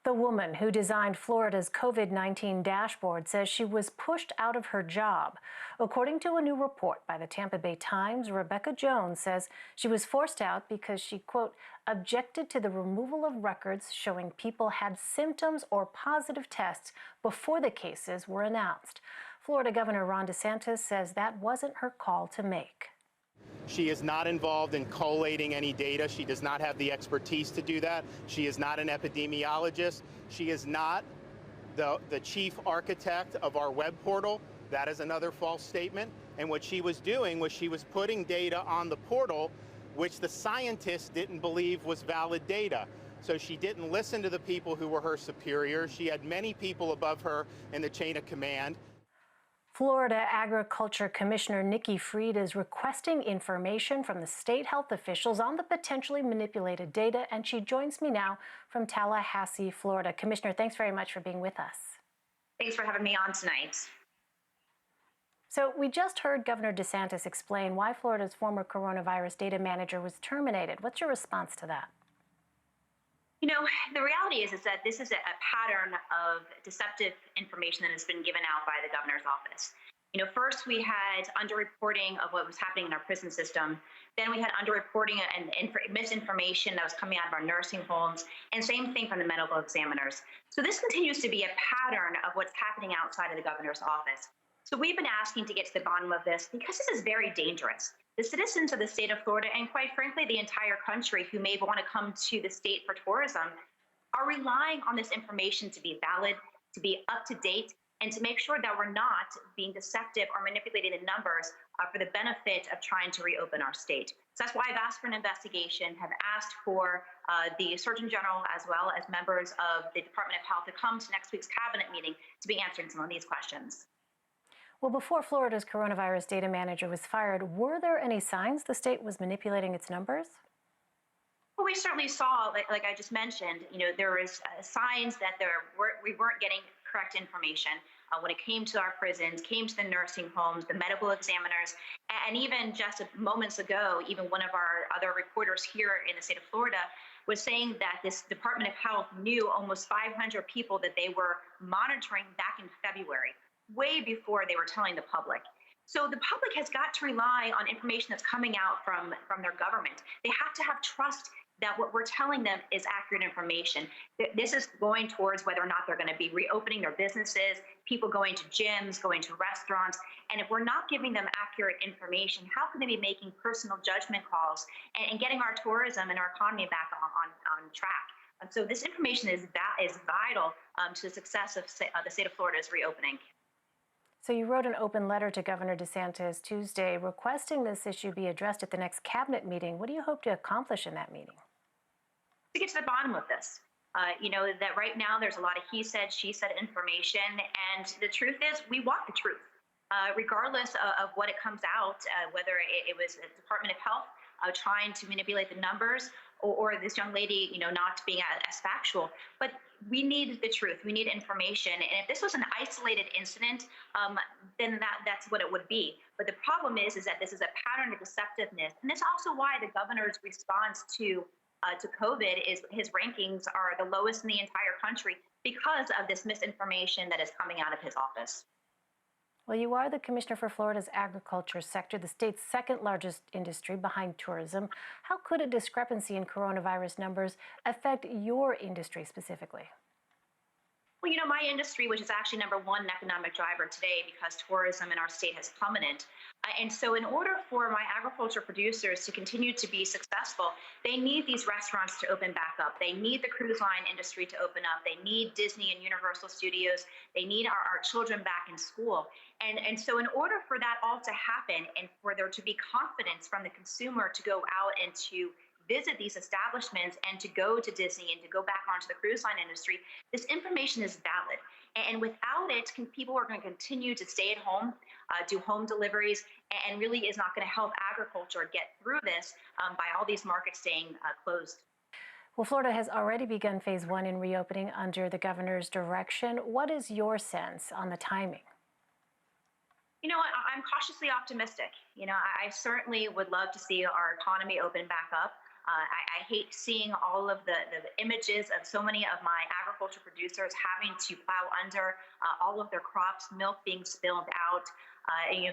The woman who designed Florida's COVID-19 dashboard says she was pushed out of her job. According to a new report by the Tampa Bay Times, Rebecca Jones says she was forced out because she, quote, objected to the removal of records showing people had symptoms or positive tests before the cases were announced. Florida Governor Ron DeSantis says that wasn't her call to make. She is not involved in collating any data. She does not have the expertise to do that. She is not an epidemiologist. She is not the chief architect of our web portal. That is another false statement. And what she was doing was she was putting data on the portal which the scientists didn't believe was valid data. So she didn't listen to the people who were her superiors. She had many people above her in the chain of command. Florida Agriculture Commissioner Nikki Fried is requesting information from the state health officials on the potentially manipulated data, and she joins me now from Tallahassee, Florida. Commissioner, thanks very much for being with us. Thanks for having me on tonight. So we just heard Governor DeSantis explain why Florida's former coronavirus data manager was terminated. What's your response to that? You know, the reality is that this is a pattern of deceptive information that has been given out by the governor's office. You know, first we had underreporting of what was happening in our prison system. Then we had underreporting and misinformation that was coming out of our nursing homes, and same thing from the medical examiners. So this continues to be a pattern of what's happening outside of the governor's office. So we've been asking to get to the bottom of this because this is very dangerous. The citizens of the state of Florida, and quite frankly, the entire country who may want to come to the state for tourism, are relying on this information to be valid, to be up to date, and to make sure that we're not being deceptive or manipulating the numbers for the benefit of trying to reopen our state. So that's why I've asked for an investigation, have asked for the Surgeon General as well as members of the Department of Health to come to next week's cabinet meeting to be answering some of these questions. Well, before Florida's coronavirus data manager was fired, were there any signs the state was manipulating its numbers? Well, we certainly saw, like I just mentioned, you know, there was signs that we weren't getting correct information when it came to our prisons, came to the nursing homes, the medical examiners, and even just moments ago, even one of our other reporters here in the state of Florida was saying that this Department of Health knew almost 500 people that they were monitoring back in February, way before they were telling the public. So the public has got to rely on information that's coming out from their government. They have to have trust that what we're telling them is accurate information. This is going towards whether or not they're going to be reopening their businesses, people going to gyms, going to restaurants. And if we're not giving them accurate information, how can they be making personal judgment calls and getting our tourism and our economy back on track? And so this information is vital to the success of the state of Florida's reopening. So you wrote an open letter to Governor DeSantis Tuesday requesting this issue be addressed at the next cabinet meeting. What do you hope to accomplish in that meeting? To get to the bottom of this. You know, that right now there's a lot of he said, she said information, and the truth is we want the truth. Regardless of what it comes out, whether it was the Department of Health trying to manipulate the numbers or this young lady, you know, not being as factual, but we need the truth. We need information. And if this was an isolated incident, then that's what it would be. But the problem is that this is a pattern of deceptiveness. And that's also why the governor's response to COVID is his rankings are the lowest in the entire country because of this misinformation that is coming out of his office. Well, you are the commissioner for Florida's agriculture sector, the state's second largest industry behind tourism. How could a discrepancy in coronavirus numbers affect your industry specifically? Well, you know, my industry, which is actually number one economic driver today because tourism in our state has plummeted. And so in order for my agriculture producers to continue to be successful, they need these restaurants to open back up. They need the cruise line industry to open up. They need Disney and Universal Studios. They need our children back in school. And so in order for that all to happen and for there to be confidence from the consumer to go out and to visit these establishments and to go to Disney and to go back onto the cruise line industry, this information is valid. And without it, people are going to continue to stay at home, do home deliveries, and really is not going to help agriculture get through this by all these markets staying closed. Well, Florida has already begun phase one in reopening under the governor's direction. What is your sense on the timing? You know, I'm cautiously optimistic. You know, I certainly would love to see our economy open back up. I hate seeing all of the images of so many of my agriculture producers having to plow under all of their crops, milk being spilled out.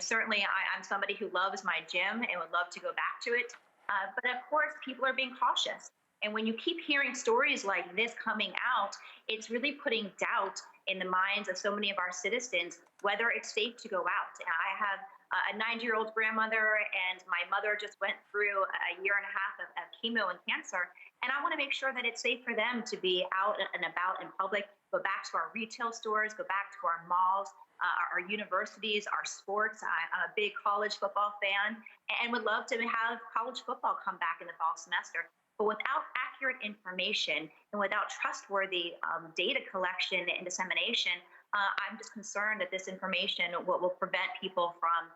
Certainly I'm somebody who loves my gym and would love to go back to it. But of course, people are being cautious. And when you keep hearing stories like this coming out, it's really putting doubt in the minds of so many of our citizens whether it's safe to go out. I have a 90-year-old grandmother, and my mother just went through a year and a half of chemo and cancer. And I want to make sure that it's safe for them to be out and about in public, go back to our retail stores, go back to our malls, our universities, our sports. I'm a big college football fan and would love to have college football come back in the fall semester. But without accurate information and without trustworthy data collection and dissemination, I'm just concerned that this information will prevent people from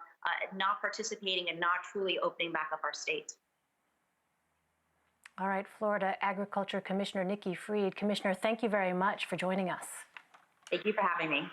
not participating and not truly opening back up our state. All right, Florida Agriculture Commissioner Nikki Fried. Commissioner, thank you very much for joining us. Thank you for having me.